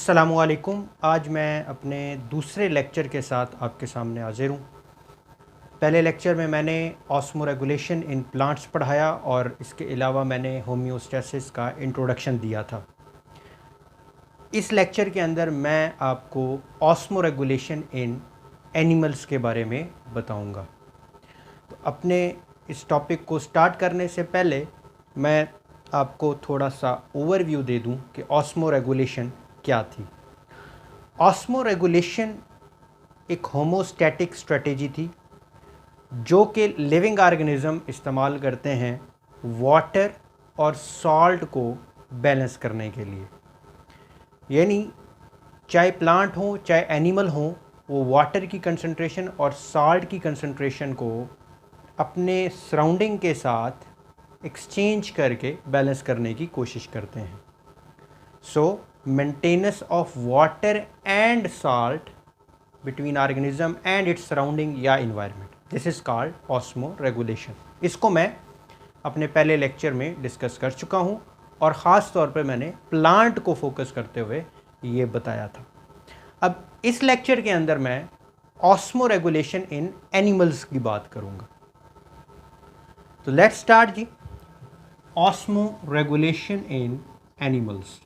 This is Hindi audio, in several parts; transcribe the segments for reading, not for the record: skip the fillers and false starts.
अस्सलामुअलैकुम। आज मैं अपने दूसरे लेक्चर के साथ आपके सामने हाजिर हूँ। पहले लेक्चर में मैंने ऑस्मोरेगुलेशन इन प्लांट्स पढ़ाया और इसके अलावा मैंने होम्योस्टेसिस का इंट्रोडक्शन दिया था। इस लेक्चर के अंदर मैं आपको ऑस्मोरेगुलेशन इन एनिमल्स के बारे में बताऊँगा। तो अपने इस टॉपिक को स्टार्ट करने से पहले मैं आपको थोड़ा सा ओवरव्यू दे दूं कि ऑस्मोरेगुलेशन क्या थी। ऑस्मोरेगुलेशन एक होमोस्टैटिक स्ट्रेटेजी थी जो कि लिविंग ऑर्गेनिज्म इस्तेमाल करते हैं वाटर और सॉल्ट को बैलेंस करने के लिए। यानी चाहे प्लांट हो चाहे एनिमल हो, वो वाटर की कंसंट्रेशन और सॉल्ट की कंसंट्रेशन को अपने सराउंडिंग के साथ एक्सचेंज करके बैलेंस करने की कोशिश करते हैं। So maintenance of water and salt between organism and its surrounding या environment, this is called osmoregulation. इसको मैं अपने पहले लेक्चर में डिस्कस कर चुका हूँ और ख़ास तौर पे मैंने प्लांट को फोकस करते हुए ये बताया था। अब इस लेक्चर के अंदर मैं ऑस्मोरेगुलेशन इन एनिमल्स की बात करूँगा। तो लेट्स स्टार्ट जी। Osmoregulation in animals.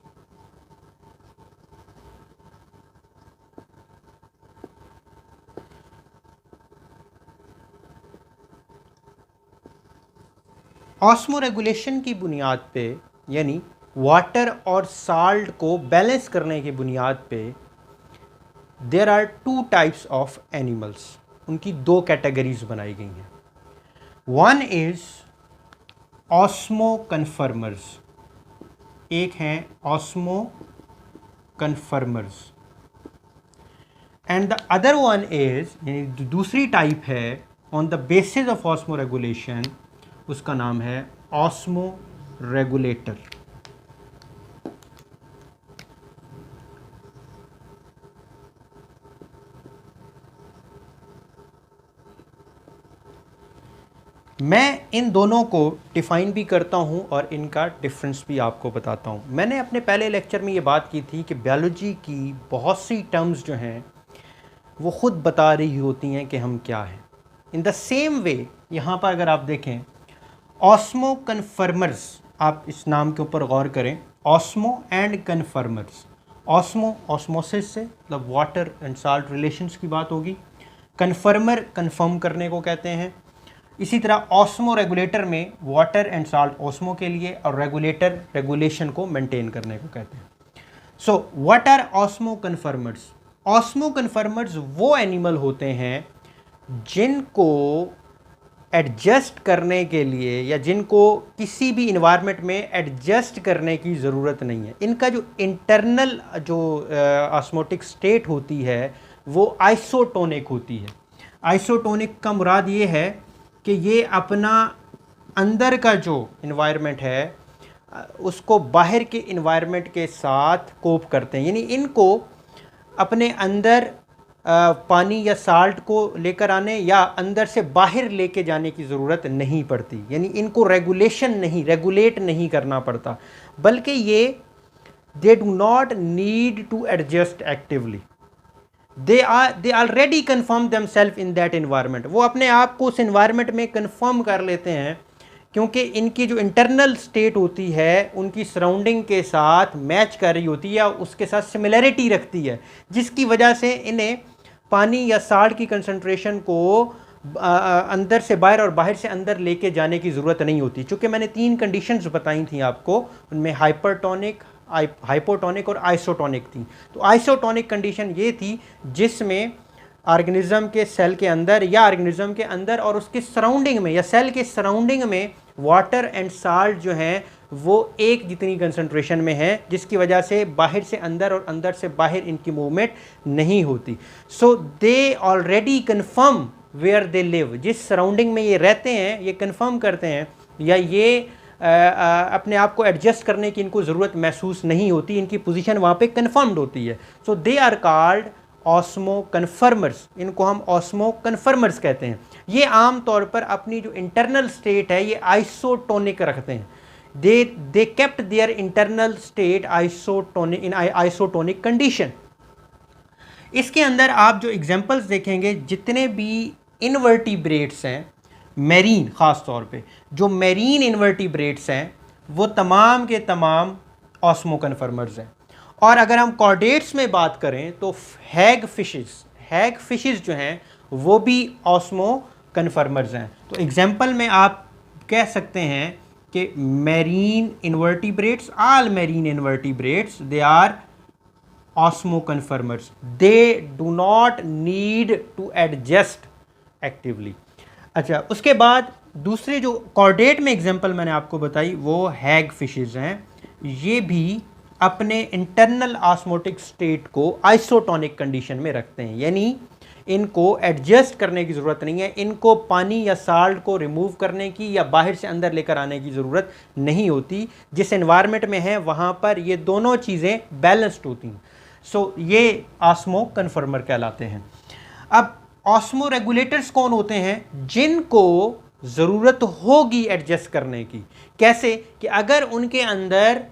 ऑस्मोरेगुलेशन की बुनियाद पे, यानी वाटर और साल्ट को बैलेंस करने की बुनियाद पे, there are two types of animals. उनकी दो कैटेगरीज बनाई गई हैं। वन इज ऑस्मो कन्फर्मर्स, एक हैं osmo conformers, and the other one is, यानी दूसरी टाइप है on the basis of osmo regulation, उसका नाम है ऑस्मो रेगुलेटर। मैं इन दोनों को डिफ़ाइन भी करता हूं और इनका डिफरेंस भी आपको बताता हूं। मैंने अपने पहले लेक्चर में ये बात की थी कि बायोलॉजी की बहुत सी टर्म्स जो हैं वो ख़ुद बता रही होती हैं कि हम क्या हैं। इन द सेम वे यहाँ पर अगर आप देखें ऑस्मो कन्फर्मर्स, आप इस नाम के ऊपर गौर करें, osmo and conformers. Osmo osmosis से मतलब वाटर एंड साल्ट रिलेशंस की बात होगी। कन्फर्मर कन्फर्म करने को कहते हैं। इसी तरह ऑस्मो रेगुलेटर में वाटर एंड साल्ट ऑस्मो के लिए और रेगुलेटर रेगुलेशन को मेंटेन करने को कहते हैं। So what are osmoconformers? Osmoconformers वो एनिमल होते हैं जिनको एडजस्ट करने के लिए या जिनको किसी भी इन्वायरमेंट में एडजस्ट करने की ज़रूरत नहीं है। इनका जो इंटरनल जो ऑस्मोटिक स्टेट होती है वो आइसोटोनिक होती है। आइसोटोनिक का मुराद ये है कि ये अपना अंदर का जो इन्वायरमेंट है उसको बाहर के इन्वायरमेंट के साथ कोप करते हैं। यानी इनको अपने अंदर पानी या साल्ट को लेकर आने या अंदर से बाहर लेके जाने की ज़रूरत नहीं पड़ती। यानी इनको रेगुलेट नहीं करना पड़ता, बल्कि ये they do not need to adjust actively, they already conform themselves in that environment. वो अपने आप को उस इन्वायरमेंट में कन्फर्म कर लेते हैं क्योंकि इनकी जो इंटरनल स्टेट होती है उनकी सराउंडिंग के साथ मैच कर रही होती है या उसके साथ सिमिलैरिटी रखती है, जिसकी वजह से इन्हें पानी या साल्ट की कंसंट्रेशन को अंदर से बाहर और बाहर से अंदर लेके जाने की ज़रूरत नहीं होती। चूँकि मैंने 3 कंडीशंस बताई थी आपको, उनमें हाइपरटोनिक, हाइपोटोनिक और आइसोटोनिक थी। तो आइसोटोनिक कंडीशन ये थी जिसमें ऑर्गेनिज्म के सेल के अंदर या ऑर्गेनिज्म के अंदर और उसके सराउंडिंग में या सेल के सराउंडिंग में वाटर एंड साल्ट जो हैं वो एक जितनी कंसंट्रेशन में है, जिसकी वजह से बाहर से अंदर और अंदर से बाहर इनकी मूवमेंट नहीं होती। So they already confirm where they live, जिस सराउंडिंग में ये रहते हैं ये कन्फर्म करते हैं या ये अपने आप को एडजस्ट करने की इनको ज़रूरत महसूस नहीं होती, इनकी पोजीशन वहाँ पे कन्फर्म्ड होती है। So they are called osmo conformers. इनको हम ऑस्मो कन्फर्मर्स कहते हैं। ये आम तौर पर अपनी जो इंटरनल स्टेट है ये आइसोटोनिक रखते हैं, they kept their internal state isotonic in isotonic condition. इसके अंदर आप जो एग्जांपल्स देखेंगे, जितने भी इनवर्टिब्रेट्स हैं मेरीन, ख़ास तौर पे जो मेरीन इनवर्टिब्रेट्स हैं वो तमाम के तमाम ऑस्मो कन्फर्मर्स हैं। और अगर हम कॉर्डेट्स में बात करें तो हैग फिशेस जो हैं वो भी ऑस्मो कन्फर्मर्स हैं। तो एग्जांपल में आप कह सकते हैं कि marine invertebrates, all marine invertebrates they are osmoconformers, they do not need to adjust actively. अच्छा, उसके बाद दूसरे जो कॉर्डेट में एग्जांपल मैंने आपको बताई वो हैग फिशेस हैं। ये भी अपने इंटरनल ऑस्मोटिक स्टेट को आइसोटोनिक कंडीशन में रखते हैं, यानी इनको एडजस्ट करने की ज़रूरत नहीं है, इनको पानी या साल्ट को रिमूव करने की या बाहर से अंदर लेकर आने की ज़रूरत नहीं होती। जिस एनवायरनमेंट में है वहाँ पर ये दोनों चीज़ें बैलेंस्ड होती हैं। सो ये ऑस्मो कन्फर्मर कहलाते हैं। अब ऑस्मो रेगुलेटर्स कौन होते हैं? जिनको ज़रूरत होगी एडजस्ट करने की। कैसे? कि अगर उनके अंदर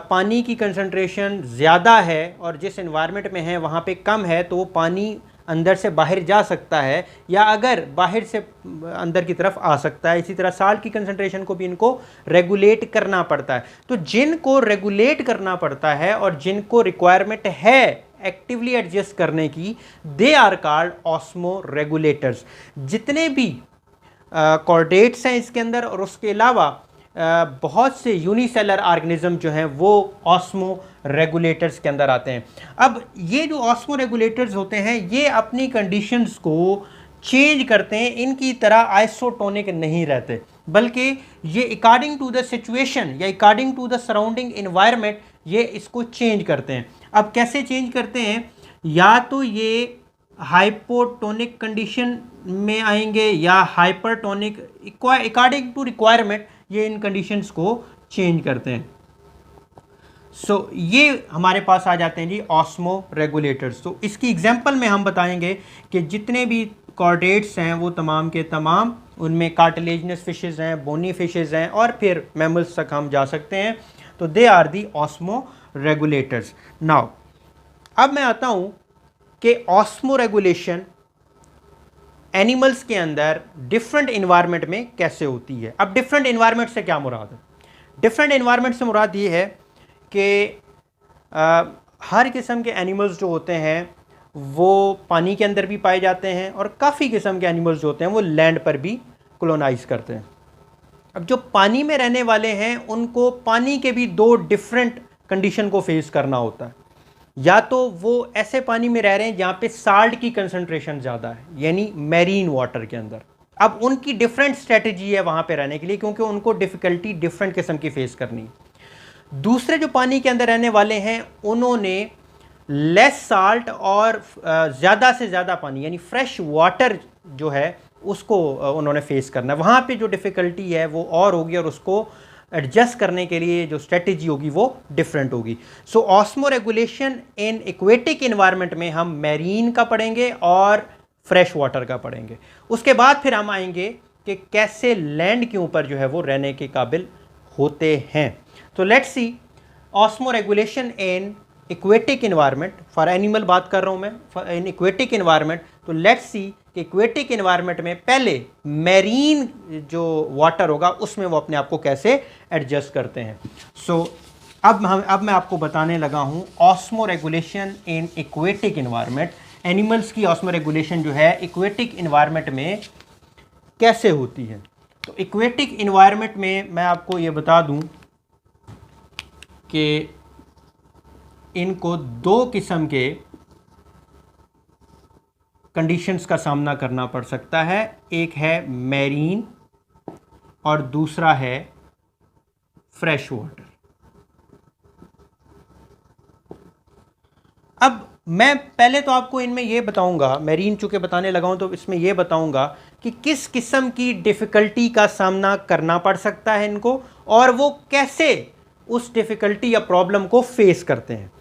पानी की कंसंट्रेशन ज़्यादा है और जिस एनवायरनमेंट में है वहाँ पे कम है, तो वो पानी अंदर से बाहर जा सकता है या अगर बाहर से अंदर की तरफ आ सकता है। इसी तरह साल्ट की कंसंट्रेशन को भी इनको रेगुलेट करना पड़ता है। तो जिनको रेगुलेट करना पड़ता है और जिनको रिक्वायरमेंट है एक्टिवली एडजस्ट करने की, they are called osmoregulators. जितने भी कॉर्डेट्स हैं इसके अंदर और उसके अलावा बहुत से यूनिसेलर ऑर्गेनिज्म जो हैं वो ऑस्मो रेगुलेटर्स के अंदर आते हैं। अब ये जो ऑस्मो रेगुलेटर्स होते हैं ये अपनी कंडीशंस को चेंज करते हैं, इनकी तरह आइसोटोनिक नहीं रहते, बल्कि ये अकॉर्डिंग टू द सिचुएशन या according to the surrounding environment ये इसको चेंज करते हैं। अब कैसे चेंज करते हैं? या तो ये हाइपोटोनिक कंडीशन में आएंगे या हाइपरटोनिक, अकॉर्डिंग टू रिक्वायरमेंट ये इन कंडीशंस को चेंज करते हैं। सो ये हमारे पास आ जाते हैं जी ऑस्मो रेगुलेटर्स। तो इसकी एग्जांपल में हम बताएंगे कि जितने भी कॉर्डेट्स हैं वो तमाम के तमाम, उनमें कार्टिलेजिनस फिशेस हैं, बोनी फिशेस हैं और फिर मैमल्स तक हम जा सकते हैं। तो they are the osmoregulators. Now अब मैं आता हूँ कि ऑस्मो रेगुलेशन एनिमल्स के अंदर डिफरेंट इन्वायरमेंट में कैसे होती है। अब डिफरेंट इन्वायरमेंट से क्या मुराद है? डिफरेंट इन्वायरमेंट से मुराद ये है कि हर किस्म के एनिमल्स जो होते हैं वो पानी के अंदर भी पाए जाते हैं और काफ़ी किस्म के एनिमल्स जो होते हैं वो लैंड पर भी कॉलोनाइज करते हैं। अब जो पानी में रहने वाले हैं उनको पानी के भी दो डिफरेंट कंडीशन को फेस करना होता है। या तो वो ऐसे पानी में रह रहे हैं जहाँ पे साल्ट की कंसंट्रेशन ज़्यादा है, यानी मैरीन वाटर के अंदर। अब उनकी डिफरेंट स्ट्रेटजी है वहाँ पे रहने के लिए, क्योंकि उनको डिफ़िकल्टी डिफरेंट किस्म की फेस करनी है। दूसरे जो पानी के अंदर रहने वाले हैं उन्होंने लेस साल्ट और ज़्यादा से ज़्यादा पानी यानी फ्रेश वाटर जो है उसको उन्होंने फेस करना है। वहाँ पे जो डिफ़िकल्टी है वो और होगी और उसको एडजस्ट करने के लिए जो स्ट्रेटजी होगी वो डिफरेंट होगी। So osmo regulation in aquatic environment में हम मैरीन का पढ़ेंगे और फ्रेश वाटर का पढ़ेंगे। उसके बाद फिर हम आएंगे कि कैसे लैंड के ऊपर जो है वो रहने के काबिल होते हैं। तो let's see osmo regulation in aquatic environment for animal बात कर रहा हूँ मैं, इन एक्वेटिक इन्वायरमेंट। तो लेट्स सी कि एक्वेटिक इन्वायरमेंट में पहले मैरीन जो वाटर होगा उसमें वो अपने आप को कैसे एडजस्ट करते हैं। सो अब मैं आपको बताने लगा हूँ osmo regulation in aquatic environment. Animals की ऑस्मो रेगुलेशन जो है एक्वेटिक इन्वायरमेंट में कैसे होती है। तो एक्वेटिक इन्वायरमेंट में मैं आपको ये बता दूँ कि इनको दो किस्म के कंडीशंस का सामना करना पड़ सकता है। एक है मैरीन और दूसरा है फ्रेश वाटर। अब मैं पहले तो आपको इनमें यह बताऊंगा, मैरीन चूंकि बताने लगा हूं तो इसमें यह बताऊंगा कि किस किस्म की डिफ़िकल्टी का सामना करना पड़ सकता है इनको और वो कैसे उस डिफ़िकल्टी या प्रॉब्लम को फेस करते हैं।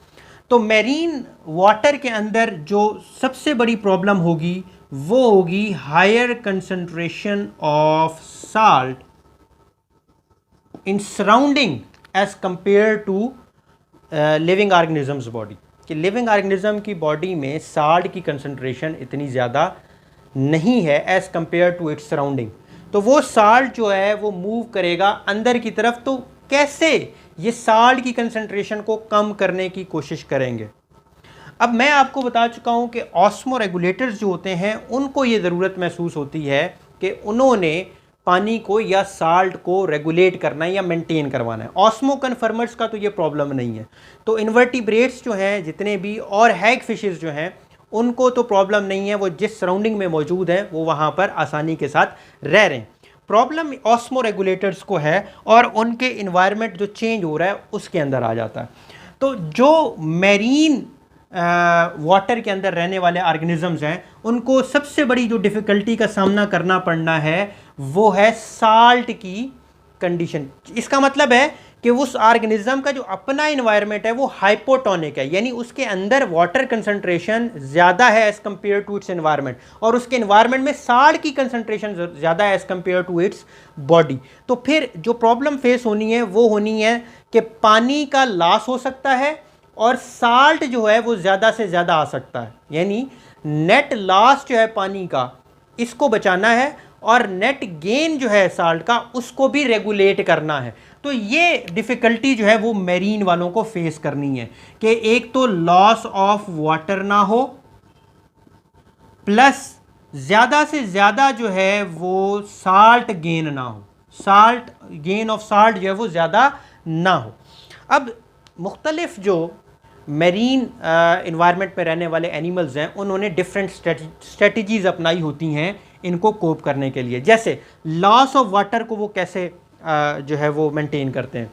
तो मैरीन वाटर के अंदर जो सबसे बड़ी प्रॉब्लम होगी वो होगी higher concentration of salt in surrounding as compare to living organisms body, कि लिविंग ऑर्गेनिज्म की बॉडी में साल्ट की कंसंट्रेशन इतनी ज़्यादा नहीं है as compare to its surrounding. तो वो साल्ट जो है वो मूव करेगा अंदर की तरफ। तो कैसे ये साल्ट की कंसंट्रेशन को कम करने की कोशिश करेंगे? अब मैं आपको बता चुका हूँ कि ऑस्मो रेगुलेटर्स जो होते हैं उनको ये ज़रूरत महसूस होती है कि उन्होंने पानी को या साल्ट को रेगुलेट करना है या मेंटेन करवाना है। ऑस्मो कन्फर्मर्स का तो ये प्रॉब्लम नहीं है। तो इन्वर्टिब्रेट्स जो हैं जितने भी और हैग फिशेस जो हैं उनको तो प्रॉब्लम नहीं है, वो जिस सराउंडिंग में मौजूद हैं वो वहाँ पर आसानी के साथ रह रहे हैं। प्रॉब्लम ऑस्मो रेगुलेटर्स को है और उनके इन्वायरमेंट जो चेंज हो रहा है उसके अंदर आ जाता है। तो जो मैरीन वाटर के अंदर रहने वाले ऑर्गेनिजम्स हैं उनको सबसे बड़ी जो डिफ़िकल्टी का सामना करना पड़ना है वो है साल्ट की कंडीशन। इसका मतलब है कि उस ऑर्गेनिज्म का जो अपना इन्वायरमेंट है वो हाइपोटोनिक है, यानी उसके अंदर वाटर कंसंट्रेशन ज़्यादा है as compare to its environment, और उसके इन्वायरमेंट में साल्ट की कंसंट्रेशन ज़्यादा है as compare to its body. तो फिर जो प्रॉब्लम फेस होनी है वो होनी है कि पानी का लॉस हो सकता है और साल्ट जो है वो ज़्यादा से ज़्यादा आ सकता है, यानी नेट लॉस जो है पानी का इसको बचाना है और नेट गेन जो है साल्ट का उसको भी रेगुलेट करना है। तो ये डिफ़िकल्टी जो है वो मैरीन वालों को फेस करनी है कि एक तो लॉस ऑफ वाटर ना हो, प्लस ज़्यादा से ज़्यादा जो है वो साल्ट गेन ना हो, साल्ट गेन ऑफ साल्ट जो है वो ज़्यादा ना हो। अब मुख्तलिफ जो मैरीन इन्वायरमेंट में रहने वाले एनिमल्स हैं उन्होंने डिफरेंट स्ट्रेटजीज़ अपनाई होती हैं इनको कोप करने के लिए। जैसे लॉस ऑफ वाटर को वो कैसे जो है वो मेंटेन करते हैं।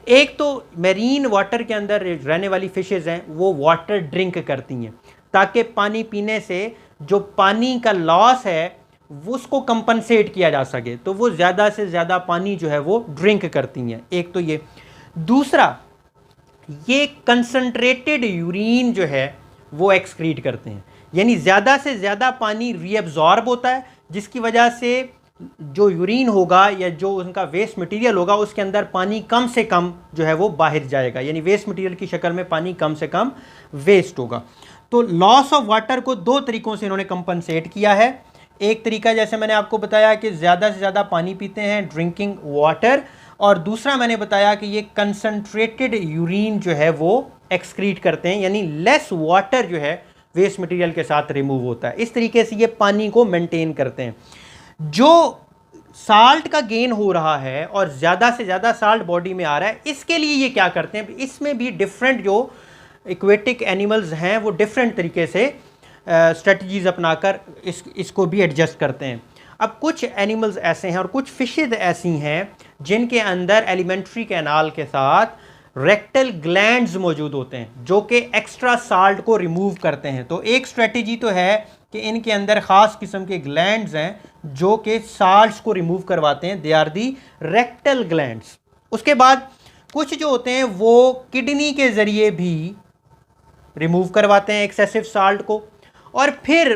एक तो मैरीन वाटर के अंदर रहने वाली फिशेज़ हैं वो वाटर ड्रिंक करती हैं ताकि पानी पीने से जो पानी का लॉस है वो उसको कंपनसेट किया जा सके, तो वो ज़्यादा से ज़्यादा पानी जो है वो ड्रिंक करती हैं। एक तो ये। दूसरा, ये कंसंट्रेटेड यूरिन जो है वो एक्सक्रीट करते हैं, यानी ज़्यादा से ज़्यादा पानी रीअब्जॉर्ब होता है जिसकी वजह से जो यूरिन होगा या जो उनका वेस्ट मटेरियल होगा उसके अंदर पानी कम से कम जो है वो बाहर जाएगा, यानी वेस्ट मटेरियल की शक्ल में पानी कम से कम वेस्ट होगा। तो लॉस ऑफ वाटर को दो तरीक़ों से इन्होंने कंपनसेट किया है। एक तरीका जैसे मैंने आपको बताया कि ज़्यादा से ज़्यादा पानी पीते हैं, ड्रिंकिंग वाटर, और दूसरा मैंने बताया कि ये कंसंट्रेटेड यूरिन जो है वो एक्सक्रीट करते हैं, यानी लेस वाटर जो है वेस्ट मटेरियल के साथ रिमूव होता है। इस तरीके से ये पानी को मेंटेन करते हैं। जो साल्ट का गेन हो रहा है और ज़्यादा से ज़्यादा साल्ट बॉडी में आ रहा है, इसके लिए ये क्या करते हैं, इसमें भी डिफरेंट जो एक्वेटिक एनिमल्स हैं वो डिफरेंट तरीके से स्ट्रेटजीज़ अपनाकर इसको भी एडजस्ट करते हैं। अब कुछ एनिमल्स ऐसे हैं और कुछ फिशेज ऐसी हैं जिनके अंदर एलिमेंट्री कैनाल के साथ रेक्टल ग्लैंड्स मौजूद होते हैं जो कि एक्स्ट्रा साल्ट को रिमूव करते हैं। तो एक स्ट्रेटजी तो है कि इनके अंदर ख़ास किस्म के ग्लैंड्स हैं जो कि साल्ट्स को रिमूव करवाते हैं, they are the rectal glands. उसके बाद कुछ जो होते हैं वो किडनी के ज़रिए भी रिमूव करवाते हैं एक्सेसिव साल्ट को। और फिर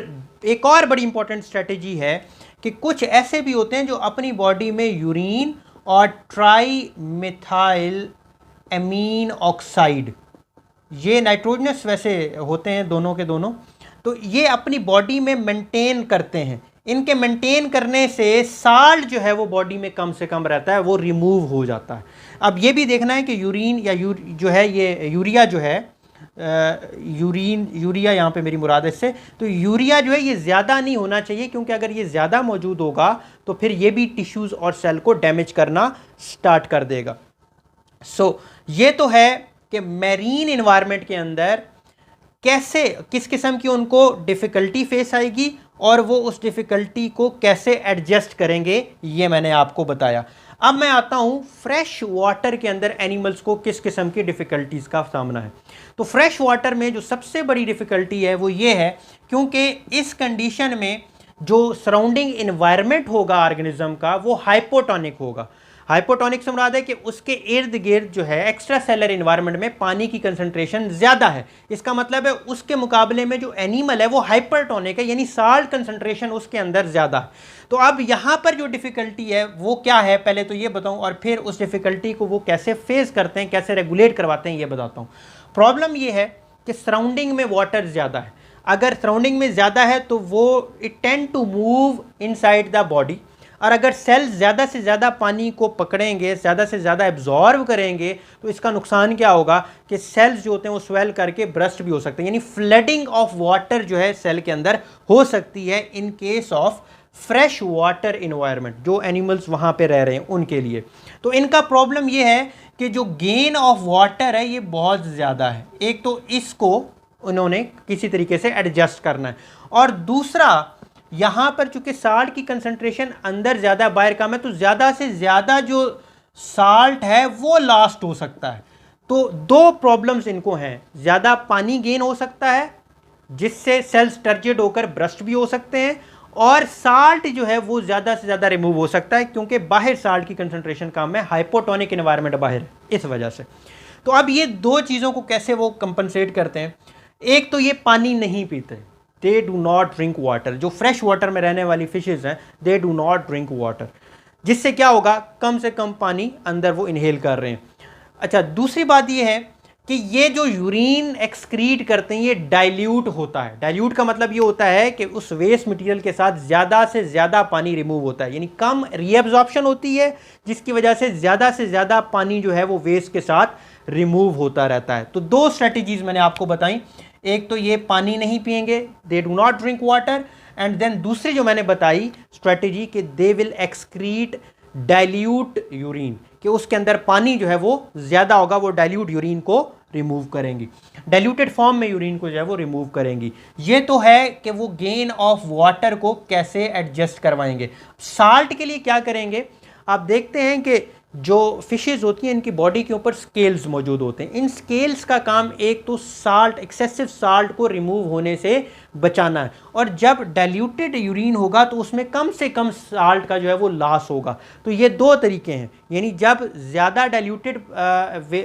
एक और बड़ी इंपॉर्टेंट स्ट्रेटजी है कि कुछ ऐसे भी होते हैं जो अपनी बॉडी में यूरिन और ट्राई मिथाइल एमीन ऑक्साइड, ये नाइट्रोजनस वैसे होते हैं दोनों के दोनों, तो ये अपनी बॉडी में मेंटेन करते हैं। इनके मेंटेन करने से साल्ट जो है वो बॉडी में कम से कम रहता है, वो रिमूव हो जाता है। अब ये भी देखना है कि यूरिन या जो है ये यूरिया जो है यूरिया यहाँ पे मेरी मुराद है इससे, तो यूरिया जो है ये ज़्यादा नहीं होना चाहिए क्योंकि अगर ये ज़्यादा मौजूद होगा तो फिर ये भी टिश्यूज़ और सेल को डैमेज करना स्टार्ट कर देगा। सो ये तो है कि मैरीन इन्वायरमेंट के अंदर कैसे किस किस्म की उनको डिफ़िकल्टी फेस आएगी और वो उस डिफ़िकल्टी को कैसे एडजस्ट करेंगे, ये मैंने आपको बताया। अब मैं आता हूँ फ्रेश वाटर के अंदर एनिमल्स को किस किस्म की डिफ़िकल्टीज़ का सामना है। तो फ्रेश वाटर में जो सबसे बड़ी डिफ़िकल्टी है वो ये है क्योंकि इस कंडीशन में जो सराउंडिंग इन्वायरमेंट होगा ऑर्गेनिज्म का वो हाइपोटोनिक होगा। हाइपोटोनिक से मुराद है कि उसके इर्द गिर्द जो है एक्स्ट्रा सेलर इन्वायरमेंट में पानी की कंसंट्रेशन ज़्यादा है। इसका मतलब है उसके मुकाबले में जो एनिमल है वो हाइपरटोनिक है, यानी साल्ट कंसंट्रेशन उसके अंदर ज़्यादा है। तो अब यहाँ पर जो डिफ़िकल्टी है वो क्या है, पहले तो ये बताऊँ और फिर उस डिफ़िकल्टी को वो कैसे फेस करते हैं, कैसे रेगुलेट करवाते हैं, ये बताता हूँ। प्रॉब्लम ये है कि सराउंडिंग में वाटर ज़्यादा है। अगर सराउंडिंग में ज़्यादा है तो वो it tend to move inside the body, और अगर सेल्स ज़्यादा से ज़्यादा पानी को पकड़ेंगे, ज़्यादा से ज़्यादा एब्जॉर्व करेंगे, तो इसका नुकसान क्या होगा कि सेल्स जो होते हैं वो स्वेल करके ब्रस्ट भी हो सकते हैं, यानी फ्लडिंग ऑफ वाटर जो है सेल के अंदर हो सकती है in case of fresh water environment, जो एनिमल्स वहाँ पे रह रहे हैं उनके लिए। तो इनका प्रॉब्लम ये है कि जो गेन ऑफ वाटर है ये बहुत ज़्यादा है। एक तो इसको उन्होंने किसी तरीके से एडजस्ट करना है, और दूसरा यहाँ पर चूंकि साल्ट की कंसंट्रेशन अंदर ज़्यादा बाहर कम है, तो ज़्यादा से ज़्यादा जो साल्ट है वो लास्ट हो सकता है। तो दो प्रॉब्लम्स इनको हैं, ज़्यादा पानी गेन हो सकता है जिससे सेल्स टर्जिड होकर ब्रस्ट भी हो सकते हैं, और साल्ट जो है वो ज़्यादा से ज़्यादा रिमूव हो सकता है क्योंकि बाहर साल्ट की कंसंट्रेशन कम है, हाइपोटोनिक एनवायरनमेंट बाहर है इस वजह से। तो अब ये दो चीज़ों को कैसे वो कंपनसेट करते हैं, एक तो ये पानी नहीं पीते, दे डू नॉट ड्रिंक वाटर। जो फ्रेश वाटर में रहने वाली फिशेज हैं दे डू नॉट ड्रिंक वाटर, जिससे क्या होगा, कम से कम पानी अंदर वो इनहेल कर रहे हैं। अच्छा, दूसरी बात ये है कि ये जो यूरिन एक्सक्रीट करते हैं ये डाइल्यूट होता है। डाइल्यूट का मतलब ये होता है कि उस वेस्ट मटेरियल के साथ ज़्यादा से ज़्यादा पानी रिमूव होता है, यानी कम रीएब्जॉर्प्शन होती है, जिसकी वजह से ज़्यादा पानी जो है वो वेस्ट के साथ रिमूव होता रहता है। तो दो स्ट्रेटजीज मैंने आपको बताई, एक तो ये पानी नहीं पिएंगे, they do not drink water, and then दूसरी जो मैंने बताई स्ट्रेटजी कि they will excrete dilute urine, कि उसके अंदर पानी जो है वो ज़्यादा होगा, वो डाइल्यूट यूरिन को रिमूव करेंगी, डाइल्यूटेड फॉर्म में यूरिन को जो है वो रिमूव करेंगी। ये तो है कि वो गेन ऑफ वाटर को कैसे एडजस्ट करवाएंगे। साल्ट के लिए क्या करेंगे, आप देखते हैं कि जो फिशेज होती हैं इनकी बॉडी के ऊपर स्केल्स मौजूद होते हैं। इन स्केल्स का काम एक तो साल्ट, एक्सेसिव साल्ट को रिमूव होने से बचाना है, और जब डाइल्यूटेड यूरिन होगा तो उसमें कम से कम साल्ट का जो है वो लॉस होगा। तो ये दो तरीके हैं, यानी जब ज़्यादा डाइल्यूटेड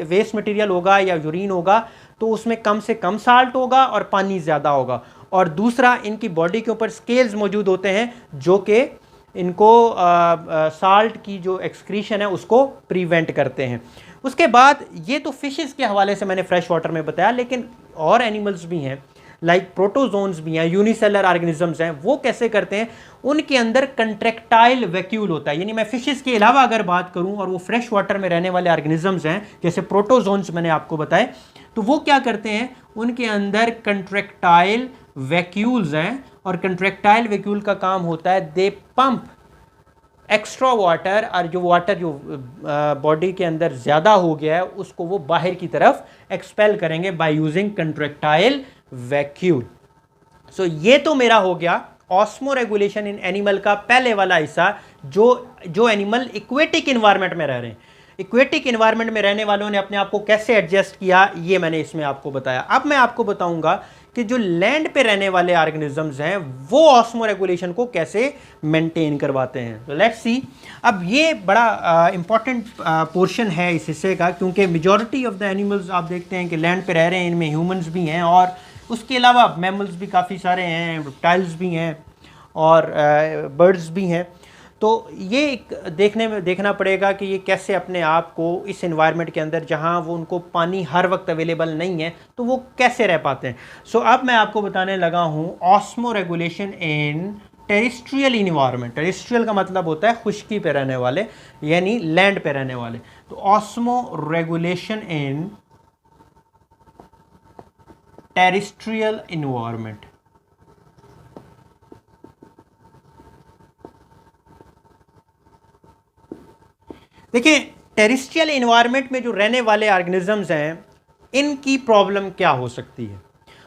वेस्ट मटेरियल होगा या यूरिन होगा तो उसमें कम से कम साल्ट होगा और पानी ज़्यादा होगा, और दूसरा इनकी बॉडी के ऊपर स्केल्स मौजूद होते हैं जो कि इनको साल्ट की जो एक्सक्रीशन है उसको प्रिवेंट करते हैं। उसके बाद ये तो फिशेस के हवाले से मैंने फ्रेश वाटर में बताया, लेकिन और एनिमल्स भी हैं, लाइक प्रोटोजोन्स भी हैं, यूनिसेलर ऑर्गेनिजम्स हैं। वो कैसे करते हैं, उनके अंदर कंट्रैक्टाइल वैक्यूल होता है, यानी मैं फिशेस के अलावा अगर बात करूं और वो फ्रेश वाटर में रहने वाले ऑर्गेनिजम्स हैं जैसे प्रोटोजोन्स मैंने आपको बताए, तो वो क्या करते हैं, उनके अंदर कंट्रैक्टाइल वैक्यूल्स हैं, और कंट्रैक्टाइल वैक्यूल का काम होता है दे पंप एक्स्ट्रा वाटर, और जो वाटर जो बॉडी के अंदर ज़्यादा हो गया है उसको वो बाहर की तरफ एक्सपेल करेंगे बाय यूजिंग कंट्रैक्टाइल वैक्यूल। सो ये तो मेरा हो गया ऑस्मो रेगुलेशन इन एनिमल का पहले वाला हिस्सा, जो एनिमल इक्वेटिक इन्वायरमेंट में रह रहे हैं। इक्वेटिक इन्वायरमेंट में रहने वालों ने अपने आप को कैसे एडजस्ट किया ये मैंने इसमें आपको बताया। अब मैं आपको बताऊंगा कि जो लैंड पे रहने वाले ऑर्गेनिजम्स हैं वो ऑस्मो रेगुलेशन को कैसे मेंटेन करवाते हैं। तो लेट्स सी। अब ये बड़ा इंपॉर्टेंट पोर्शन है इस हिस्से का, क्योंकि मेजॉरिटी ऑफ द एनिमल्स आप देखते हैं कि लैंड पे रह रहे हैं, इनमें ह्यूमंस भी हैं और उसके अलावा मैमल्स भी काफ़ी सारे हैं, रेप्टाइल्स भी हैं और बर्ड्स भी हैं। तो ये देखना पड़ेगा कि ये कैसे अपने आप को इस एनवायरनमेंट के अंदर, जहाँ वो उनको पानी हर वक्त अवेलेबल नहीं है, तो वो कैसे रह पाते हैं। सो अब मैं आपको बताने लगा हूँ osmo regulation in terrestrial environment. Terrestrial का मतलब होता है खुश्की पे रहने वाले, यानी लैंड पे रहने वाले। तो osmo regulation in terrestrial environment. देखिए, टेरेस्ट्रियल इन्वायरमेंट में जो रहने वाले ऑर्गेनिजम्स हैं इनकी प्रॉब्लम क्या हो सकती है,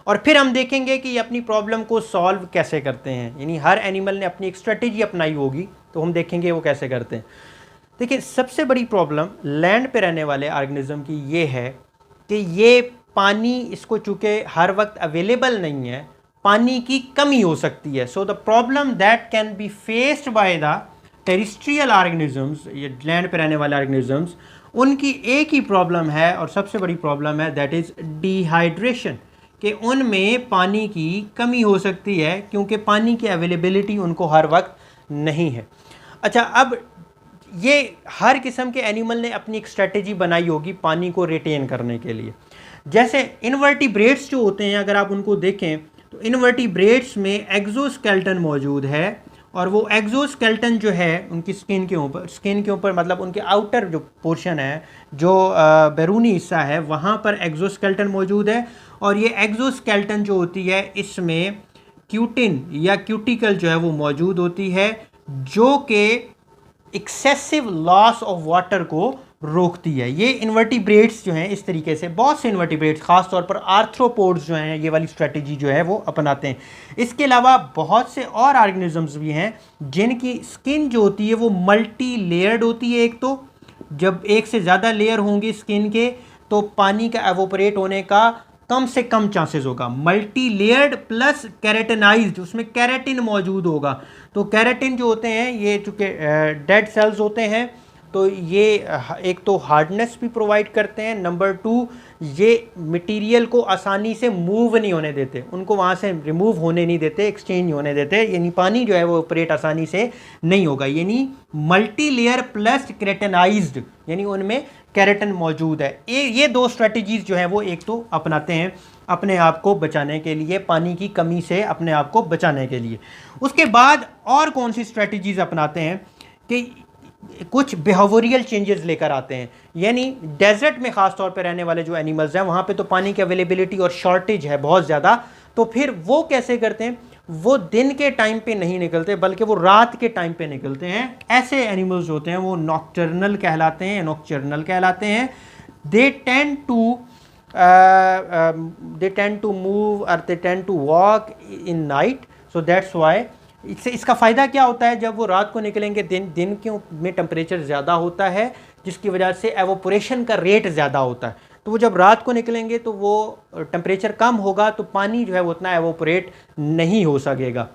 और फिर हम देखेंगे कि ये अपनी प्रॉब्लम को सॉल्व कैसे करते हैं। यानी हर एनिमल ने अपनी एक स्ट्रेटेजी अपनाई होगी, तो हम देखेंगे वो कैसे करते हैं। देखिए, सबसे बड़ी प्रॉब्लम लैंड पे रहने वाले ऑर्गेनिज्म की ये है कि ये पानी, इसको चूँकि हर वक्त अवेलेबल नहीं है, पानी की कमी हो सकती है। So the problem that can be faced by the terrestrial organisms, ये लैंड पे रहने वाले ऑर्गेनिजम्स, उनकी एक ही प्रॉब्लम है और सबसे बड़ी प्रॉब्लम है, दैट इज़ डिहाइड्रेशन, कि उनमें पानी की कमी हो सकती है क्योंकि पानी की अवेलेबिलिटी उनको हर वक्त नहीं है। अच्छा, अब ये हर किस्म के एनिमल ने अपनी एक स्ट्रेटेजी बनाई होगी पानी को रिटेन करने के लिए। जैसे इनवर्टिब्रेट्स जो होते हैं, अगर आप उनको देखें तो इनवर्टिब्रेट्स में एक्सोस्केलेटन मौजूद है, और वो एक्सोस्केलेटन जो है उनकी स्किन के ऊपर मतलब उनके आउटर जो पोर्शन है, जो बैरूनी हिस्सा है, वहाँ पर एक्सोस्केलेटन मौजूद है। और ये एक्सोस्केलेटन जो होती है इसमें क्यूटिन या क्यूटिकल जो है वो मौजूद होती है, जो कि एक्सेसिव लॉस ऑफ वाटर को रोकती है। ये इन्वर्टिब्रेट्स जो हैं इस तरीके से, बहुत से इन्वर्टिब्रेट्स खास तौर पर आर्थ्रोपोड्स जो हैं ये वाली स्ट्रेटजी जो है वो अपनाते हैं। इसके अलावा बहुत से और ऑर्गेनिजम्स भी हैं जिनकी स्किन जो होती है वो मल्टी लेयर्ड होती है। एक तो जब एक से ज़्यादा लेयर होंगी स्किन के तो पानी का एवोपरेट होने का कम से कम चांसेस होगा। मल्टी लेयर्ड प्लस कैरेटिनाइज्ड, उसमें कैरेटिन मौजूद होगा। तो कैरेटिन जो होते हैं ये चूँकि डेड सेल्स होते हैं, तो ये एक तो हार्डनेस भी प्रोवाइड करते हैं, नंबर 2 ये मटेरियल को आसानी से मूव नहीं होने देते, उनको वहाँ से रिमूव होने नहीं देते, एक्सचेंज नहीं होने देते, यानी पानी जो है वो ऑपरेट आसानी से नहीं होगा। यानी मल्टी लेयर प्लस कैरेटिनाइज्ड, यानी उनमें कैरेटिन मौजूद है। ये दो स्ट्रेटजीज जो है वो एक तो अपनाते हैं अपने आप को बचाने के लिए, पानी की कमी से अपने आप को बचाने के लिए। उसके बाद और कौन सी स्ट्रेटजीज अपनाते हैं कि कुछ बिहेवियरल चेंजेस लेकर आते हैं। यानी डेजर्ट में ख़ास तौर पर रहने वाले जो एनिमल्स हैं वहाँ पे तो पानी की अवेलेबिलिटी और शॉर्टेज है बहुत ज़्यादा, तो फिर वो कैसे करते हैं, वो दिन के टाइम पे नहीं निकलते बल्कि वो रात के टाइम पे निकलते हैं। ऐसे एनिमल्स होते हैं वो नॉक्टर्नल कहलाते हैं। दे टेंड टू मूव और they tend to walk in night, so that's why. इसका फ़ायदा क्या होता है, जब वो रात को निकलेंगे दिन के में टेम्परेचर ज़्यादा होता है जिसकी वजह से एवोपोरेशन का रेट ज़्यादा होता है, तो वो जब रात को निकलेंगे तो वो टेम्परेचर कम होगा तो पानी जो है वो उतना एवोपोरेट नहीं हो सकेगा।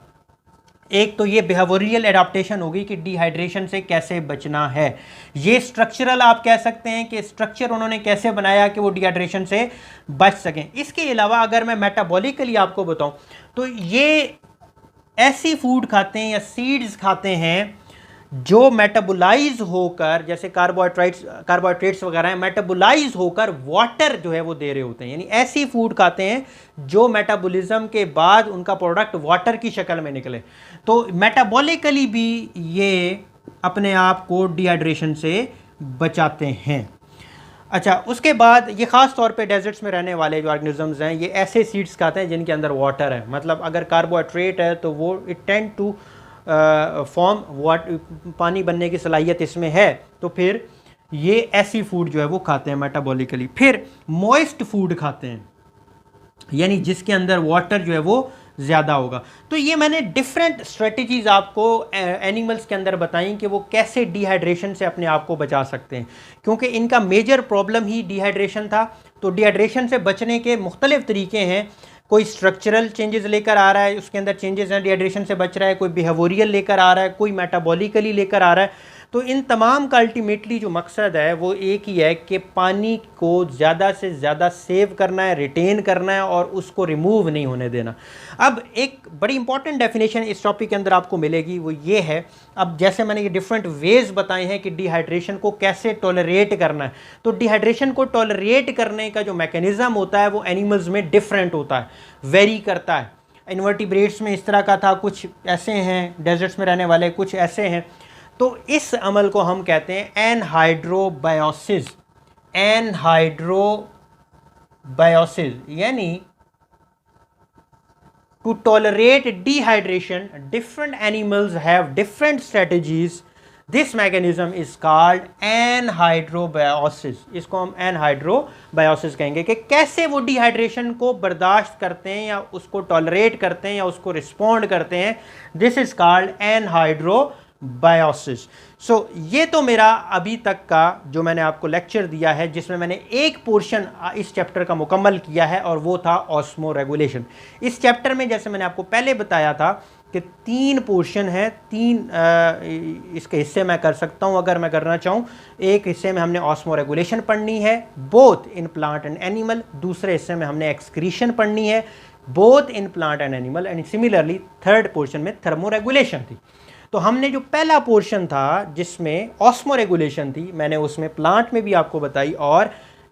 एक तो ये बिहेवियरल एडाप्टेशन होगी कि डिहाइड्रेशन से कैसे बचना है। ये स्ट्रक्चरल आप कह सकते हैं कि स्ट्रक्चर उन्होंने कैसे बनाया कि वो डिहाइड्रेशन से बच सकें। इसके अलावा अगर मैं मेटाबॉलिकली आपको बताऊं तो ये ऐसी फूड खाते हैं या सीड्स खाते हैं जो मेटाबोलाइज होकर, जैसे कार्बोहाइड्रेट्स वगैरह हैं, मेटाबोलाइज होकर वाटर जो है वो दे रहे होते हैं। यानी ऐसी फूड खाते हैं जो मेटाबॉलिज्म के बाद उनका प्रोडक्ट वाटर की शक्ल में निकले। तो मेटाबॉलिकली भी ये अपने आप को डिहाइड्रेशन से बचाते हैं। अच्छा, उसके बाद ये ख़ास तौर पे डेजर्ट्स में रहने वाले जो ऑर्गेनिजम्स हैं ये ऐसे सीड्स खाते हैं जिनके अंदर वाटर है, मतलब अगर कार्बोहाइड्रेट है तो वो इट टेंड टू फॉर्म पानी बनने की सलाहियत इसमें है, तो फिर ये ऐसी फूड जो है वो खाते हैं मेटाबॉलिकली। फिर मॉइस्ट फूड खाते हैं, यानी जिसके अंदर वाटर जो है वो ज़्यादा होगा। तो ये मैंने डिफरेंट स्ट्रेटजीज आपको एनिमल्स के अंदर बताई कि वो कैसे डिहाइड्रेशन से अपने आप को बचा सकते हैं, क्योंकि इनका मेजर प्रॉब्लम ही डिहाइड्रेशन था। तो डिहाइड्रेशन से बचने के मुख्तलिफ तरीके हैं। कोई स्ट्रक्चरल चेंजेस लेकर आ रहा है, उसके अंदर चेंजेस हैं, डिहाइड्रेशन से बच रहा है। कोई बिहेवियरल लेकर आ रहा है, कोई मेटाबॉलिकली लेकर आ रहा है। तो इन तमाम का अल्टीमेटली जो मकसद है वो एक ही है कि पानी को ज़्यादा से ज़्यादा सेव करना है, रिटेन करना है और उसको रिमूव नहीं होने देना। अब एक बड़ी इंपॉर्टेंट डेफिनेशन इस टॉपिक के अंदर आपको मिलेगी, वो ये है, अब जैसे मैंने ये डिफरेंट वेज बताए हैं कि डिहाइड्रेशन को कैसे टॉलरेट करना है, तो डिहाइड्रेशन को टॉलरेट करने का जो मैकेनिज़्म होता है वो एनिमल्स में डिफरेंट होता है, वेरी करता है। इन्वर्टिब्रेट्स में इस तरह का था, कुछ ऐसे हैं, डेजर्ट्स में रहने वाले कुछ ऐसे हैं। तो इस अमल को हम कहते हैं एनहाइड्रोबायोसिस। एनहाइड्रोबायोसिस यानी to tolerate dehydration different animals have different strategies. This mechanism is called anhydrobiosis. इसको हम एनहाइड्रोबायोसिस कहेंगे कि कैसे वो डिहाइड्रेशन को बर्दाश्त करते हैं या उसको टॉलरेट करते हैं या उसको रिस्पॉन्ड करते हैं। This is called anhydrobiosis. So ये तो मेरा अभी तक का जो मैंने आपको लेक्चर दिया है, जिसमें मैंने एक पोर्शन इस चैप्टर का मुकम्मल किया है और वो था ऑस्मो रेगुलेशन। इस चैप्टर में जैसे मैंने आपको पहले बताया था कि 3 पोर्शन है, 3 इसके हिस्से मैं कर सकता हूं अगर मैं करना चाहूं। एक हिस्से में हमने ऑस्मोरेगुलेशन पढ़नी है both in plant and animal, दूसरे हिस्से में हमने एक्सक्रीशन पढ़नी है both in plant and animal, and similarly third portion में थर्मोरेगुलेशन थी। तो हमने जो पहला पोर्शन था जिसमें ऑस्मोरेगुलेशन थी, मैंने उसमें प्लांट में भी आपको बताई और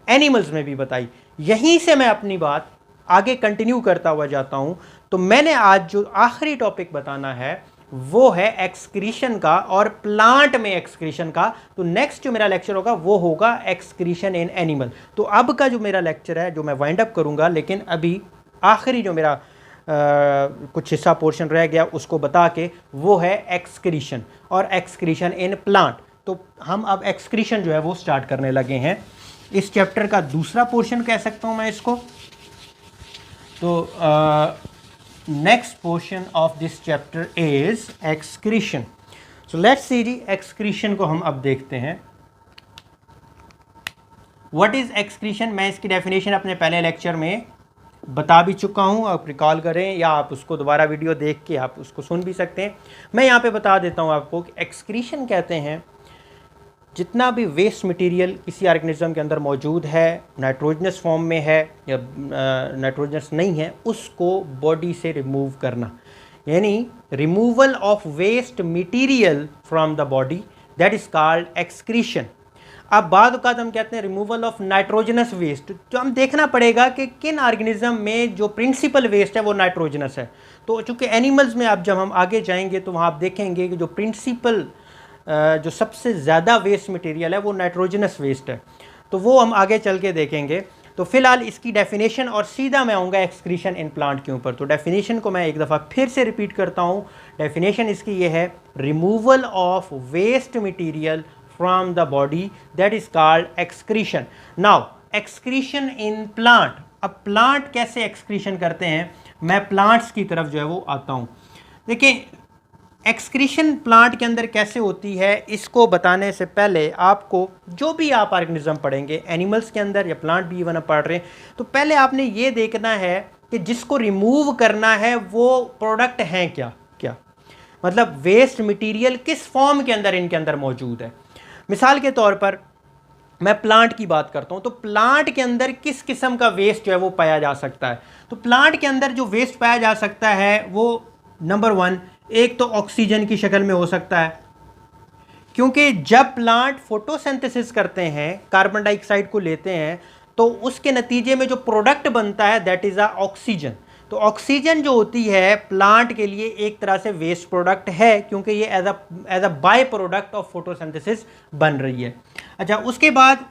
एनिमल्स में भी बताई। यहीं से मैं अपनी बात आगे कंटिन्यू करता हुआ जाता हूं। तो मैंने आज जो आखिरी टॉपिक बताना है वो है एक्सक्रीशन का और प्लांट में एक्सक्रीशन का। तो नेक्स्ट जो मेरा लेक्चर होगा वो होगा एक्सक्रीशन इन एनिमल। तो अब का जो मेरा लेक्चर है जो मैं वाइंड अप करूंगा, लेकिन अभी आखिरी जो मेरा कुछ हिस्सा पोर्शन रह गया उसको बता के, वो है एक्सक्रीशन और एक्सक्रीशन इन प्लांट। तो हम अब एक्सक्रीशन जो है वो स्टार्ट करने लगे हैं। इस चैप्टर का दूसरा पोर्शन कह सकता हूं मैं इसको। तो next portion of this chapter is excretion. So let's see जी, एक्सक्रीशन को हम अब देखते हैं। What is excretion? मैं इसकी डेफिनेशन अपने पहले लेक्चर में बता भी चुका हूं, आप रिकॉल करें या आप उसको दोबारा वीडियो देख के आप उसको सुन भी सकते हैं। मैं यहाँ पे बता देता हूं आपको कि एक्सक्रीशन कहते हैं जितना भी वेस्ट मटेरियल किसी ऑर्गेनिज्म के अंदर मौजूद है, नाइट्रोजनस फॉर्म में है या नाइट्रोजनस नहीं है, उसको बॉडी से रिमूव करना, यानी removal of waste material from the body, that is called excretion. अब बाद औक़ात हम कहते हैं रिमूवल ऑफ नाइट्रोजनस वेस्ट। तो हम देखना पड़ेगा कि किन ऑर्गेनिज्म में जो प्रिंसिपल वेस्ट है वो नाइट्रोजनस है। तो चूँकि एनिमल्स में अब जब हम आगे जाएंगे तो वहाँ आप देखेंगे कि जो प्रिंसिपल जो सबसे ज़्यादा वेस्ट मटेरियल है वो नाइट्रोजनस वेस्ट है। तो वो हम आगे चल के देखेंगे। तो फिलहाल इसकी डेफिनेशन और सीधा मैं आऊँगा एक्सक्रीशन इन प्लांट के ऊपर। तो डेफिनेशन को मैं एक दफ़ा फिर से रिपीट करता हूँ। डेफिनेशन इसकी ये है, removal of waste material from the body, that is called excretion. Now excretion in plant. अब प्लांट कैसे एक्सक्रीशन करते हैं, मैं प्लांट्स की तरफ जो है वो आता हूँ। देखिए एक्सक्रीशन प्लांट के अंदर कैसे होती है, इसको बताने से पहले आपको जो भी आप ऑर्गेनिज्म पढ़ेंगे एनिमल्स के अंदर या प्लांट भी इवन पढ़ रहे हैं, तो पहले आपने ये देखना है कि जिसको रिमूव करना है वो प्रोडक्ट हैं क्या क्या, मतलब वेस्ट मटेरियल किस फॉर्म के अंदर इनके अंदर मौजूद है। मिसाल के तौर पर मैं प्लांट की बात करता हूं, तो प्लांट के अंदर किस किस्म का वेस्ट जो है वो पाया जा सकता है। तो प्लांट के अंदर जो वेस्ट पाया जा सकता है वो नंबर 1, एक तो ऑक्सीजन की शक्ल में हो सकता है, क्योंकि जब प्लांट फोटोसिंथेसिस करते हैं, कार्बन डाइऑक्साइड को लेते हैं, तो उसके नतीजे में जो प्रोडक्ट बनता है दैट इज ऑक्सीजन। तो ऑक्सीजन जो होती है प्लांट के लिए एक तरह से वेस्ट प्रोडक्ट है, क्योंकि ये as a by product of photosynthesis बन रही है। अच्छा, उसके बाद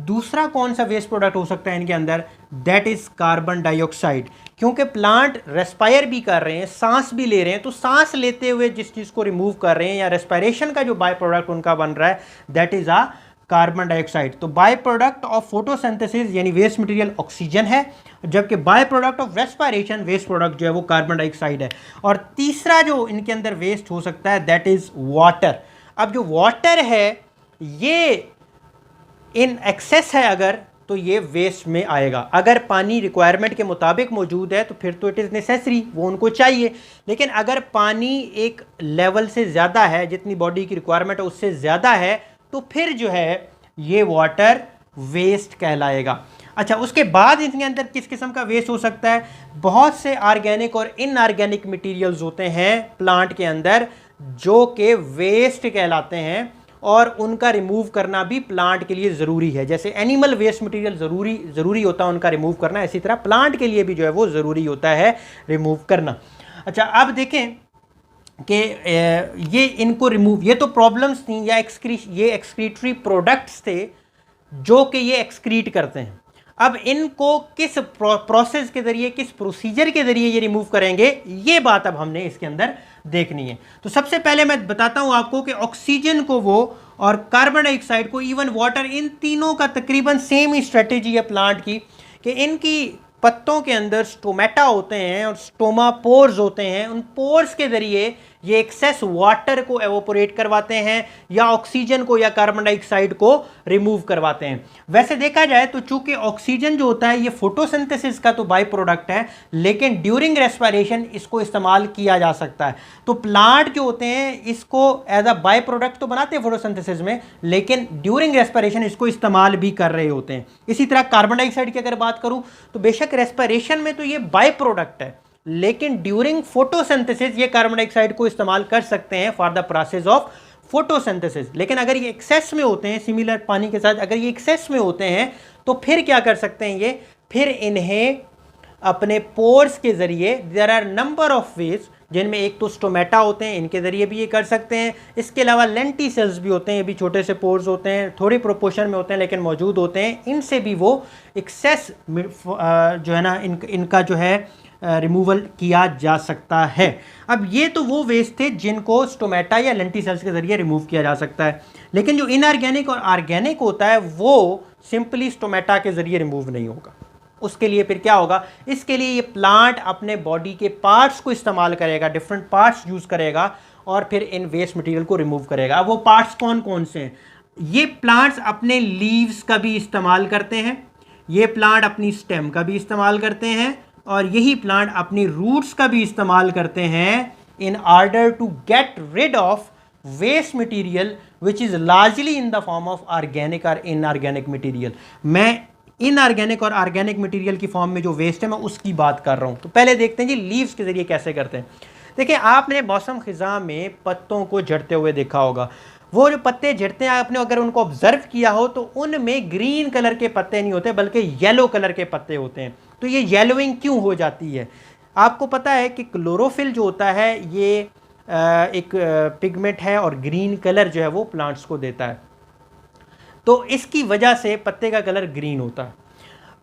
दूसरा कौन सा वेस्ट प्रोडक्ट हो सकता है इनके अंदर, दैट इज कार्बन डाइऑक्साइड। क्योंकि प्लांट रेस्पायर भी कर रहे हैं, सांस भी ले रहे हैं, तो सांस लेते हुए जिस चीज़ को रिमूव कर रहे हैं या रेस्पायरेशन का जो बाय प्रोडक्ट उनका बन रहा है दैट इज कार्बन डाइऑक्साइड। तो बाय प्रोडक्ट ऑफ फोटोसिंथेसिस यानी वेस्ट मटेरियल ऑक्सीजन है, जबकि by product of respiration waste product जो है वो कार्बन डाइऑक्साइड है। और तीसरा जो इनके अंदर वेस्ट हो सकता है दैट इज वाटर। अब जो वाटर है ये इन एक्सेस है अगर, तो ये वेस्ट में आएगा। अगर पानी रिक्वायरमेंट के मुताबिक मौजूद है तो फिर तो इट इज़ नेसेसरी, वो उनको चाहिए। लेकिन अगर पानी एक लेवल से ज़्यादा है, जितनी बॉडी की रिक्वायरमेंट है उससे ज़्यादा है, तो फिर जो है ये वाटर वेस्ट कहलाएगा। अच्छा, उसके बाद इनके अंदर किस किस्म का वेस्ट हो सकता है, बहुत से ऑर्गेनिक और इनऑर्गेनिक मटेरियल्स होते हैं प्लांट के अंदर जो कि वेस्ट कहलाते हैं, और उनका रिमूव करना भी प्लांट के लिए ज़रूरी है। जैसे एनिमल वेस्ट मटेरियल ज़रूरी होता है उनका रिमूव करना, इसी तरह प्लांट के लिए भी जो है वो ज़रूरी होता है रिमूव करना। अच्छा, अब देखें कि ये इनको रिमूव, ये तो प्रॉब्लम्स थी या ये एक्सक्रीटरी प्रोडक्ट्स थे जो कि ये एक्सक्रीट करते हैं। अब इनको किस प्रोसेस के ज़रिए, किस प्रोसीजर के ज़रिए ये रिमूव करेंगे, ये बात अब हमने इसके अंदर देखनी है। तो सबसे पहले मैं बताता हूं आपको कि ऑक्सीजन को वो और कार्बन डाइऑक्साइड को, इवन वाटर, इन तीनों का तकरीबन सेम ही स्ट्रेटेजी है प्लांट की, कि इनकी पत्तों के अंदर स्टोमेटा होते हैं और स्टोमा पोर्स होते हैं। उन पोर्स के ज़रिए ये एक्सेस वाटर को एवोपोरेट करवाते हैं या ऑक्सीजन को या कार्बन डाइऑक्साइड को रिमूव करवाते हैं। वैसे देखा जाए तो चूंकि ऑक्सीजन जो होता है ये फोटोसिंथेसिस का तो बाई प्रोडक्ट है, लेकिन ड्यूरिंग रेस्पिरेशन इसको इस्तेमाल किया जा सकता है। तो प्लांट जो होते हैं इसको एज अ बाई प्रोडक्ट तो बनाते हैं फोटोसिंथेसिस में, लेकिन ड्यूरिंग रेस्पिरेशन इसको इस्तेमाल भी कर रहे होते हैं। इसी तरह कार्बन डाइऑक्साइड की अगर बात करूं तो बेशक रेस्पिरेशन में तो ये बाई प्रोडक्ट है, लेकिन ड्यूरिंग फोटोसिंथेसिस ये कार्बन डाइऑक्साइड को इस्तेमाल कर सकते हैं for the process of photosynthesis. लेकिन अगर ये एक्सेस में होते हैं, सिमिलर पानी के साथ अगर ये एक्सेस में होते हैं तो फिर क्या कर सकते हैं ये, फिर इन्हें अपने पोर्स के जरिए, there are number of ways, जिनमें एक तो स्टोमेटा होते हैं, इनके जरिए भी ये कर सकते हैं। इसके अलावा लेंटिसेल्स भी होते हैं, ये भी छोटे से पोर्स होते हैं, थोड़े प्रोपोर्शन में होते हैं लेकिन मौजूद होते हैं। इनसे भी वो एक्सेस जो है ना इनका जो है रिमूवल किया जा सकता है। अब ये तो वो वेस्ट थे जिनको स्टोमेटा या लेंटिसेल्स के जरिए रिमूव किया जा सकता है, लेकिन जो इनऑर्गेनिक और ऑर्गेनिक होता है वो सिंपली स्टोमेटा के जरिए रिमूव नहीं होगा। उसके लिए फिर क्या होगा, इसके लिए ये प्लांट अपने बॉडी के पार्ट्स को इस्तेमाल करेगा, डिफरेंट पार्ट्स यूज करेगा और फिर इन वेस्ट मटेरियल को रिमूव करेगा। अब वो पार्ट्स कौन कौन से हैं? ये प्लांट्स अपने लीव्स का भी इस्तेमाल करते हैं, ये प्लांट अपनी स्टेम का भी इस्तेमाल करते हैं और यही प्लांट अपनी रूट्स का भी इस्तेमाल करते हैं in order to get rid of waste material which is largely in the form of organic और इनऑर्गेनिक मटेरियल। मैं इनऑर्गेनिक और ऑर्गेनिक मटेरियल की फॉर्म में जो वेस्ट है मैं उसकी बात कर रहा हूं। तो पहले देखते हैं जी लीव्स के जरिए कैसे करते हैं। देखिए आपने मौसम खिजा में पत्तों को झड़ते हुए देखा होगा। वो जो पत्ते झड़ते हैं आपने अगर उनको ऑब्जर्व किया हो तो उनमें ग्रीन कलर के पत्ते नहीं होते बल्कि येलो कलर के पत्ते होते हैं। तो ये येलोइंग क्यों हो जाती है? आपको पता है कि क्लोरोफिल जो होता है ये एक पिगमेंट है और ग्रीन कलर जो है वो प्लांट्स को देता है, तो इसकी वजह से पत्ते का कलर ग्रीन होता है।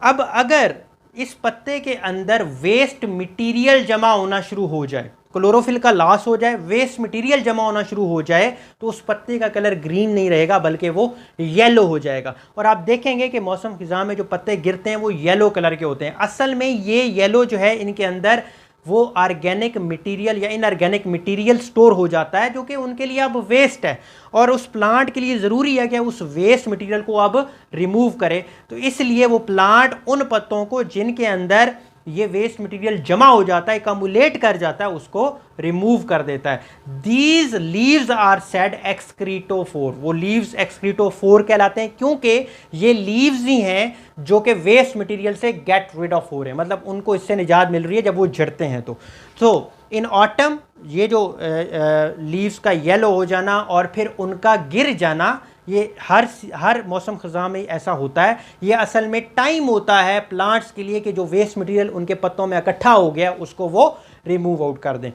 अब अगर इस पत्ते के अंदर वेस्ट मटेरियल जमा होना शुरू हो जाए, क्लोरोफिल का लॉस हो जाए, वेस्ट मटेरियल जमा होना शुरू हो जाए, तो उस पत्ते का कलर ग्रीन नहीं रहेगा बल्कि वो येलो हो जाएगा। और आप देखेंगे कि मौसम खिजा में जो पत्ते गिरते हैं वो येलो कलर के होते हैं। असल में ये येलो जो है इनके अंदर वो ऑर्गेनिक मटेरियल या इनऑर्गेनिक मटेरियल स्टोर हो जाता है जो कि उनके लिए अब वेस्ट है और उस प्लांट के लिए ज़रूरी है कि उस वेस्ट मटेरियल को अब रिमूव करे। तो इसलिए वो प्लांट उन पत्तों को जिनके अंदर ये वेस्ट मटेरियल जमा हो जाता है, कम्युलेट कर जाता है, उसको रिमूव कर देता है। These leaves are said excretophore. वो लीव्स एक्सक्रीटोफोर कहलाते हैं क्योंकि ये लीव्स ही हैं जो कि वेस्ट मटेरियल से गेट रिड ऑफ हो रहे हैं, मतलब उनको इससे निजात मिल रही है जब वो झड़ते हैं। तो इन ऑटम ये जो लीव्स का येलो हो जाना और फिर उनका गिर जाना, ये हर मौसम खज़ां में ऐसा होता है। ये असल में टाइम होता है प्लांट्स के लिए कि जो वेस्ट मटेरियल उनके पत्तों में इकट्ठा हो गया उसको वो रिमूव आउट कर दें।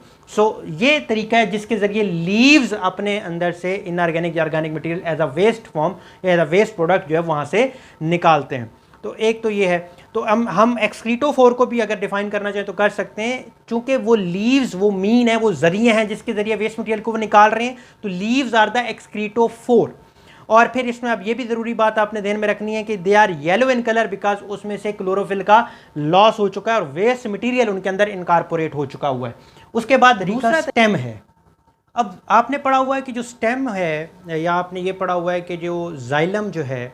ये तरीका है जिसके ज़रिए लीव्स अपने अंदर से इनऑर्गेनिक या organic material as a waste form as a waste product जो है वहाँ से निकालते हैं। तो एक तो ये है। तो हम एक्सक्रीटोफोर को भी अगर डिफाइन करना चाहें तो कर सकते हैं, चूंकि वो लीव्स वो मीन है, वो जरिए हैं जिसके ज़रिए वेस्ट मटेरियल को वो निकाल रहे हैं। तो लीव्स आर द एक्सक्रीटोफोर। और फिर इसमें अब ये भी ज़रूरी बात आपने ध्यान में रखनी है कि they are yellow in colour because उसमें से क्लोरोफिल का लॉस हो चुका है और वेस्ट मटेरियल उनके अंदर इनकॉर्पोरेट हो चुका हुआ है। उसके बाद दूसरा स्टेम है। अब आपने पढ़ा हुआ है कि जो स्टेम है, या आपने ये पढ़ा हुआ है कि जो जाइलम जो है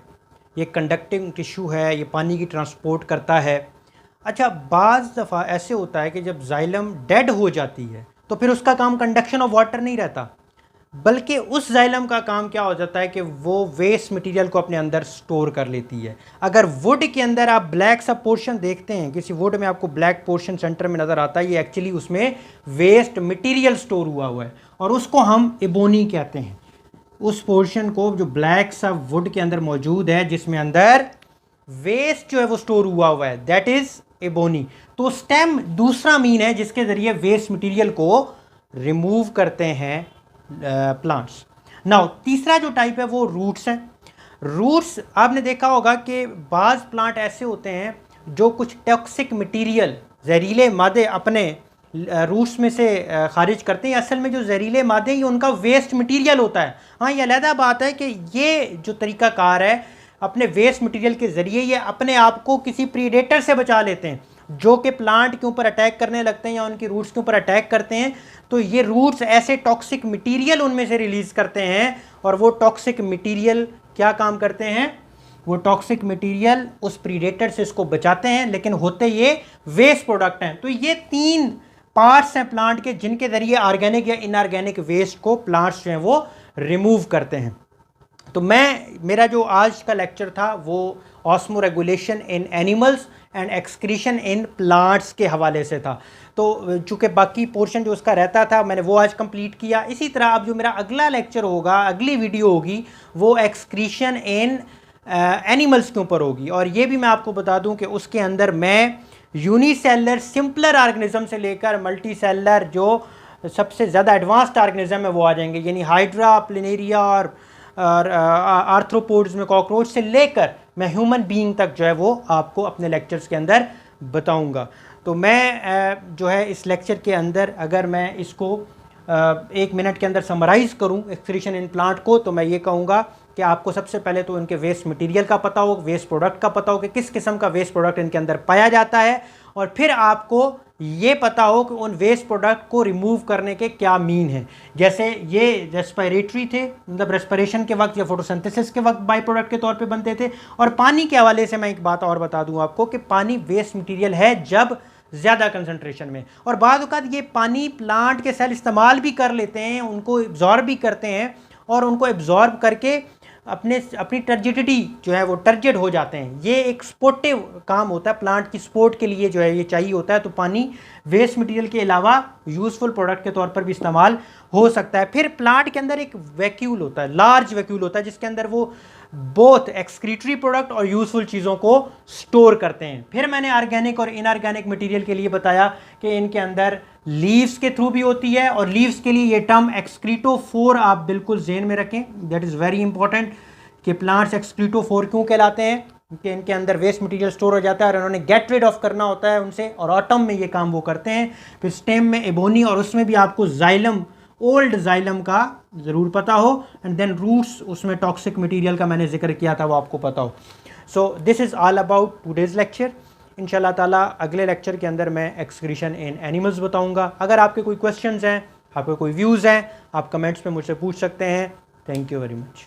ये कंडक्टिंग टिश्यू है, ये पानी की ट्रांसपोर्ट करता है। अच्छा, बाज़ दफ़ा ऐसे होता है कि जब जाइलम डेड हो जाती है तो फिर उसका काम कंडक्शन ऑफ वाटर नहीं रहता, बल्कि उस जाइलम का काम क्या हो जाता है कि वो वेस्ट मटेरियल को अपने अंदर स्टोर कर लेती है। अगर वुड के अंदर आप ब्लैक सा पोर्शन देखते हैं, किसी वुड में आपको ब्लैक पोर्शन सेंटर में नज़र आता है, ये एक्चुअली उसमें वेस्ट मटेरियल स्टोर हुआ है और उसको हम एबोनी कहते हैं। उस पोर्शन को जो ब्लैक सा वुड के अंदर मौजूद है जिसमें अंदर वेस्ट जो है वो स्टोर हुआ है, दैट इज़ एबोनी। तो स्टेम दूसरा मीन है जिसके ज़रिए वेस्ट मटेरियल को रिमूव करते हैं प्लांट्स। नाउ तीसरा जो टाइप है वो रूट्स है। रूट्स आपने देखा होगा कि बाज़ प्लांट ऐसे होते हैं जो कुछ टॉक्सिक मटेरियल, जहरीले मादे अपने रूट्स में से खारिज करते हैं। असल में जो जहरीले मादे ये उनका वेस्ट मटेरियल होता है। हाँ, ये अलहदा बात है कि ये जो तरीक़ाकार है अपने वेस्ट मटेरियल के ज़रिए ये अपने आप को किसी प्रीडेटर से बचा लेते हैं जो कि प्लांट के ऊपर अटैक करने लगते हैं या उनकी रूट्स के ऊपर अटैक करते हैं, तो ये रूट्स ऐसे टॉक्सिक मटेरियल उनमें से रिलीज करते हैं और वो टॉक्सिक मटेरियल क्या काम करते हैं, वो टॉक्सिक मटेरियल उस प्रीडेटर से इसको बचाते हैं, लेकिन होते ये वेस्ट प्रोडक्ट हैं। तो ये 3 पार्ट्स हैं प्लांट के जिनके जरिए ऑर्गेनिक या इनऑर्गेनिक वेस्ट को प्लांट्स जो हैं वो रिमूव करते हैं। तो मेरा जो आज का लेक्चर था वो osmo regulation in animals and excretion in plants के हवाले से था। तो चूँकि बाकी पोर्शन जो उसका रहता था मैंने वो आज कंप्लीट किया। इसी तरह अब जो मेरा अगला लेक्चर होगा, अगली वीडियो होगी, वो एक्सक्रीशन इन एनिमल्स के ऊपर होगी। और ये भी मैं आपको बता दूं कि उसके अंदर मैं यूनिसेलर सिंपलर ऑर्गेनिज्म से लेकर मल्टी सेलर जो सबसे ज़्यादा एडवांस्ड ऑर्गेनिज्म है वो आ जाएंगे, यानी हाइड्रा, प्लिनेरिया और आर्थ्रोपोड्स में कॉकरोच से लेकर मैं ह्यूमन बीइंग तक जो है वो आपको अपने लेक्चर्स के अंदर बताऊंगा। तो मैं जो है इस लेक्चर के अंदर अगर मैं इसको 1 मिनट के अंदर समराइज़ करूं एक्सक्रीशन इन प्लांट को, तो मैं ये कहूँगा कि आपको सबसे पहले तो इनके वेस्ट मटेरियल का पता हो, वेस्ट प्रोडक्ट का पता हो कि किस किस्म का वेस्ट प्रोडक्ट इनके अंदर पाया जाता है, और फिर आपको ये पता हो कि उन वेस्ट प्रोडक्ट को रिमूव करने के क्या मीन हैं। जैसे ये रेस्पिरेटरी थे, मतलब रेस्पिरेशन के वक्त या फोटोसिंथेसिस के वक्त बाई प्रोडक्ट के तौर पे बनते थे। और पानी के हवाले से मैं एक बात और बता दूं आपको कि पानी वेस्ट मटेरियल है जब ज़्यादा कंसंट्रेशन में, और बाद वक़्त ये पानी प्लांट के सेल इस्तेमाल भी कर लेते हैं, उनको एब्जॉर्ब भी करते हैं और उनको एब्जॉर्ब करके अपनी टर्जिडिटी जो है वो टर्जिड हो जाते हैं। ये एक स्पोर्टिव काम होता है, प्लांट की सपोर्ट के लिए जो है ये चाहिए होता है। तो पानी वेस्ट मटेरियल के अलावा यूज़फुल प्रोडक्ट के तौर पर भी इस्तेमाल हो सकता है। फिर प्लांट के अंदर एक वैक्यूल होता है, लार्ज वैक्यूल होता है, जिसके अंदर वो बोथ एक्सक्रीटरी प्रोडक्ट और यूज़फुल चीज़ों को स्टोर करते हैं। फिर मैंने ऑर्गेनिक और इनऑर्गेनिक मटेरियल के लिए बताया कि इनके अंदर लीव्स के थ्रू भी होती है, और लीव्स के लिए ये टर्म एक्सक्रीटोफोर आप बिल्कुल जेहन में रखें, दैट इज़ वेरी इंपॉर्टेंट कि प्लांट्स एक्सक्रीटोफोर क्यों कहलाते हैं, कि इनके अंदर वेस्ट मटेरियल स्टोर हो जाता है और उन्होंने गेट रिड ऑफ करना होता है उनसे, और ऑटम में ये काम वो करते हैं। फिर स्टेम में एबोनी, और उसमें भी आपको जाइलम, ओल्ड जाइलम का ज़रूर पता हो, एंड देन रूट्स, उसमें टॉक्सिक मटेरियल का मैंने जिक्र किया था वो आपको पता हो। So this is all about today's lecture. इंशाल्लाह ताला अगले लेक्चर के अंदर मैं एक्सक्रीशन इन एनिमल्स बताऊंगा। अगर आपके कोई क्वेश्चंस हैं, आपके कोई व्यूज़ हैं, आप कमेंट्स में मुझसे पूछ सकते हैं। Thank you very much.